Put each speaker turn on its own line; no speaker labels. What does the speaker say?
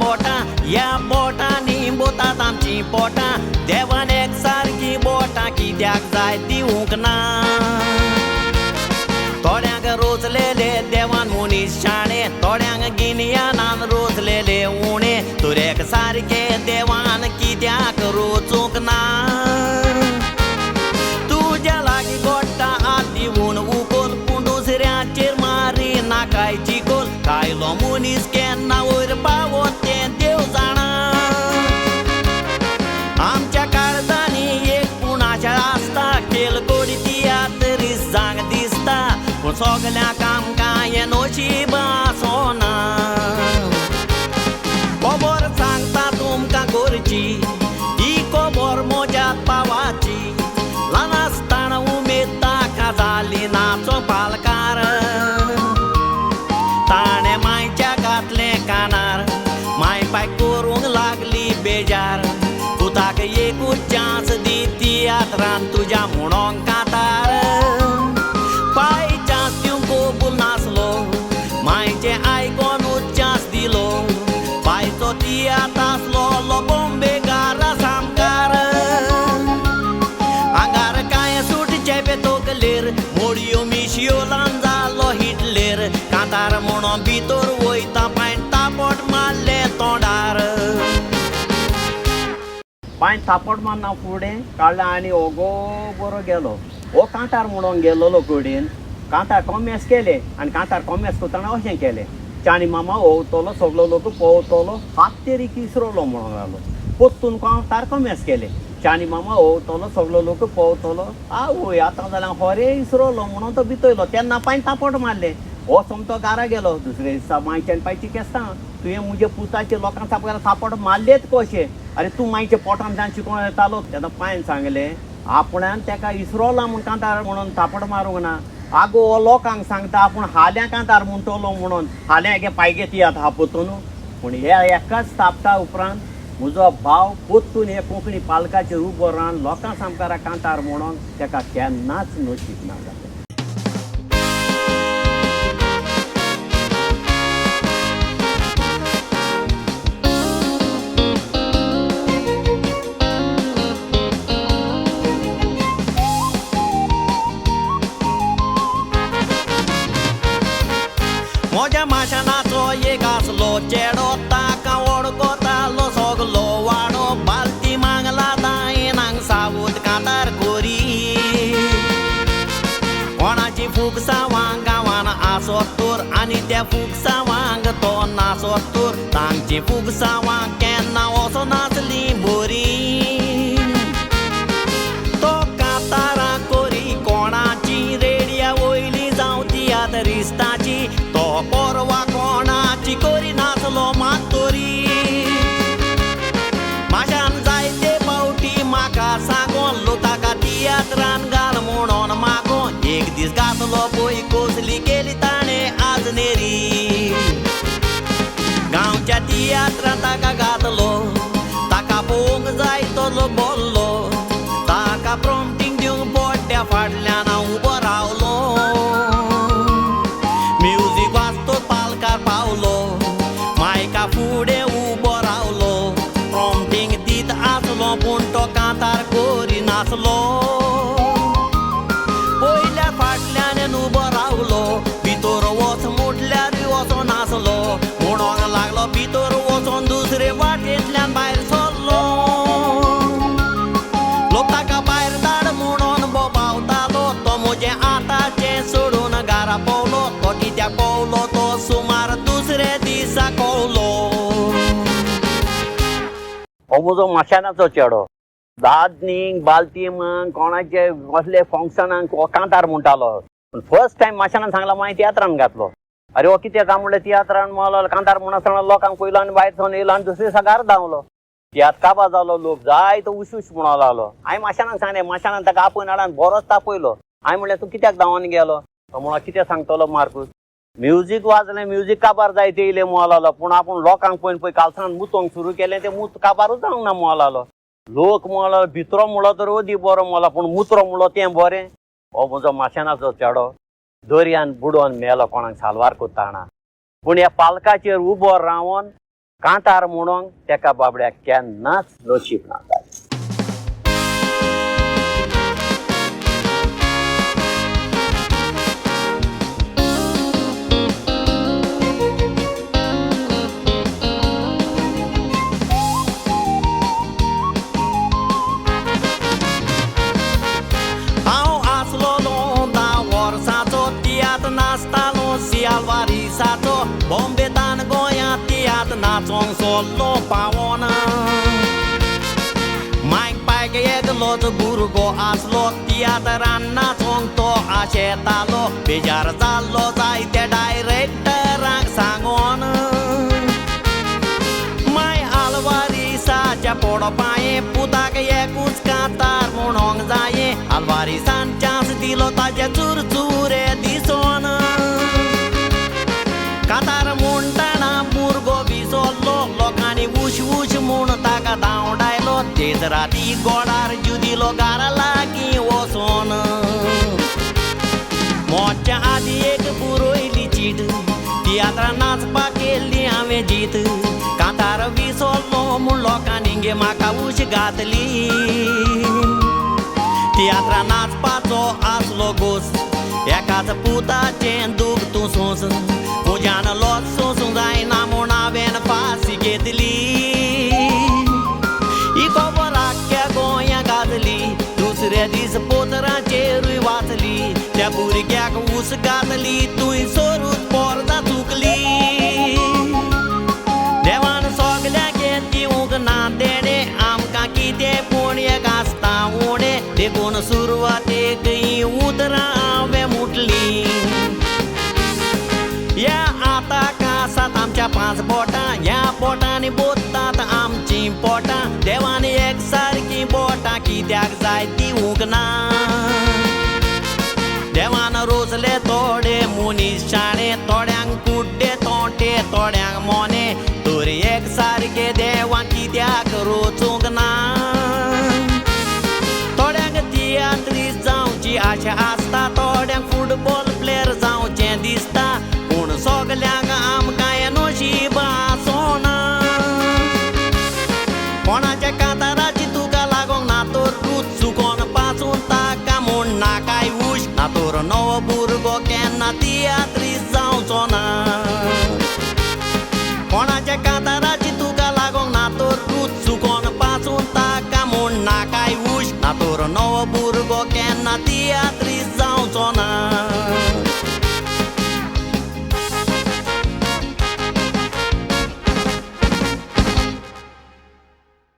बोटा या बोटांनी बोतात आमची पोटा देवान एक सारकी बोटा कित्याक जाय दिवूंक ना थोड्यांक रोचलेले देवान मनीस शाणे थोड्यांक गिन्यानान रोचलेले उणे तुरेक सारके देवान कित्याक रोचूंक ना तुज्या लागीं गोट्टा हात दिवून उखोल पूण दुसऱ्याचेर मारी नाकायची कोल कायलो मनीस केन्ना वयर पावत तें देव जाणा आमच्या काळजांनी एक पूण आशा आसता केलकोडी तियात रिसांक दिसता पूण सगल्यांक आमकां हें नशीब आसोना खबर सांगता तुमकां गोरची ही खबर म्हज्यात पावाची ल्हान आसतना उमेद ताका जाली नाचो पालकार ताणें मायच्या घातलें कानार माय पाय करूंक लागली बेजार पुताक एकूच चान्स दी तियात्रान तुज्या म्हणोंक कांतार पाय चान्स दिवंक कबूल नासलो मायचे आयकोनूच चान्स दिलो पायचो तियात्र आसलो बॉम्बेकार सामकार आंगार कांय सुटचे बेतोकलेर मोडयो मिशयो ल्हान जालो हिटलेर कांतार म्हणोन भितर वयता पांय तापट मारले तोंडार पांय तापट मारना फुडें काडला आनी ओगो बरो गेलो हो कांतार म्हणोन गेलोलो कडेन कांतार कॉमेस केले आनी कांतार कॉमेस करतना अशें केलें चाणी मामा ओवतलो सगलो लोक पळोवतलो हात तरी इसरलो म्हणून लागलो पोत्तून कांतार कॉमेस केले चाणी मामा ओवतलो सगलो लोक पळोवतलो आवय आतां जाल्यार होरे इसरलो म्हणून तो भितरलो तेन्ना पांय तापट मारले हो सोमतो गारा गेलो दुसरे दिसा मायच्यान पायची केस्तां तुवें म्हज्या पुताचे लोकांक तापट मारलेत कशे अरे तूं मायच्या पोटान जावन शिकोवन येतालो तेन्ना पांयन सांगलें आपणान तेका इसरोला म्हूण कांतार म्हणून तापट मारूंक ना आगो हो लोकांक सांगता आपूण हाल्या कांतार म्हणटलो म्हणून हाल्या गे पायगे तियात हा पोतून पूण हे एकाच तापटा उपरांत म्हजो भाव पोत्तून हे कोंकणी पालकाचेर उबो रावन लोकां सामकारा कांतार म्हणून तेका केन्नाच नशीब ना जालें म्हज्या माशनाचो एक आसलो चेडो ताका वळखतालो सगलो वाडो बालती मागला दायनांक सावूत कांतार कोरी कोणाची फुगसावांक गांवान आसत तर आनी त्या फुगसावांक तो नासत तर तांची फुगसावांक केन्ना वचो नासली बरी तो कांतारा कोरी कोणाची रेडिया वयली जावं तियात्र रिस्ताची तो परवा कोणाची कोरी नाचलो मातोरी माशान जायते फावटी म्हाका सांगलो ताका तियात्रान घाल म्हणून मागो एक दीस घातलो पळय कोसली केली ताणें आजनेरी गांवच्या तियात्रान ताका घातलो ताका पळोवंक जाय तसलो बोल्लो ताका प्रॉम्प्टींग दिवंक बोड्ड्या फाटल्यान हांव उबो रावलो पावलो मायका फुडें उबो रावलो प्रॉम्प्टींग दीत आसलो पूण तो कांतार कोरी नासलो पयल्या फाटल्यान उबो रावलो भितर वच म्हटल्यार वचो नासलो म्हणोंक लागलो भितर वचोन दुसरे वाटेंतल्यान भायर सरलो लोक ताका भायर धाड म्हणून बोबावतालो तो म्हजें आतांचें सोडून घरा पावलो तो कित्याक पावलो तो सुमार दुसरे दिसा कळलो हो म्हजो माशेनाचो चेडो दादनीक बालतीमांक कोणाचे कसले फंक्शनाक हो कांतार म्हणटालो पूण फर्स्ट टायम माशेनान सांगला मागीर तियात्रान घातलो अरे हो कित्याक काय म्हणलें तियात्रान मोलो कांतार म्हणून आसतना लोकांक पयलो आनी भायर सावन येयलो आनी दुसरे दिसा घरा धांवलो तियात्र काबार जालो लोक जाय तो उश म्हणो लागलो हांवें माशेनाक सांगलें माशेनान ताका आपयन हाडून बरोच तापयलो हांवें म्हणलें तूं कित्याक धांवोन गेलो तो म्हणलो कितें सांगतलो मार्कूस म्युजीक वाजलें म्युजीक काबार जायते येयलें मोलालो पूण आपूण लोकांक पळोवन पळय कालसावन मुतोंक सुरू केलें तें मूत काबारूच जावंक ना मोलालो लोक म्हणलो भितरो म्हणलो तर अदी बरो म्हणलो पूण मुत्रो म्हणलो तें बरें हो म्हजो माशेनाचो चेडो दर्यान बुडोवन मेलो कोणाक सालवार कोत्ताना पूण ह्या पालकाचेर उबो रावन कांतार म्हणून तेका बाबड्याक केन्नाच नशीब ना जालें.
Alvarisato, bombetan goya tiat na chong solo paona. Mike Pike yeg lot burgo aslo tiat ran na chong to achetalo. Bejar zalo zai te director ang sangon. My Alvarisa chapodo pae puta ke ye kuch katar monong zaye. Alvarisan chance dilo taja chur chure disona. कातार मुंटाना मुर्गो बिसोल्लो लोकांनी उश उश म्हूण ताका धांवडायलो. तेज राती गोडार जुदिलो गारा लागी वचोन. मोच्या आदी एक बुरोयली चीट तियात्रा नाचपाक केल्ली हांवें जीत. कातार विसोल्लो म्हूण लोकांनी गे म्हाका उश घातली. तियात्रा नाचपाचो आसलो घोस एकाच पुताचें दूख तूं सोंस. उज्यान लोच सोसूंक जायना म्हूण हांवें फासी घेतली. ही खबर आख्ख्या गोंया गाजली. दुसऱ्या दीस पोतराचेरूय वाचली. त्या भुरग्याक उस घातली तुंय सोरूच पोरदां चुकली. देवान सगल्याक दिवंक ना देणे आमकां कितें पुण्य आसता उणें. देखून सुरवातेक ही उतरां हांवें मुटली. या आता कासात आमच्या 5 बोटां. ह्या बोटांनी बोत्तात आमची पोटां. देवान एक सारकी बोटां कित्याक जाय दिवंक ना. देवान रोचले थोडे मनीस शाणे. थोड्यांक कुड्डे तोंटे थोड्यांक मोने. तर एक सारके देवान कित्याक रोचूंक ना. थोड्यांक तियात्रीस्ट जावची आशा आसता. थोड्यांक फुटबॉल प्लेयर जावचें दिसता. पूण सगल्यांक आमकां हें नशीब आसोना. कोणाच्या कांताराची तुका लागोंक ना तर रूच चुकोन पासून ताका म्हूण नाकाय उश. ना तर नवो भुरगो केन्ना तियात्र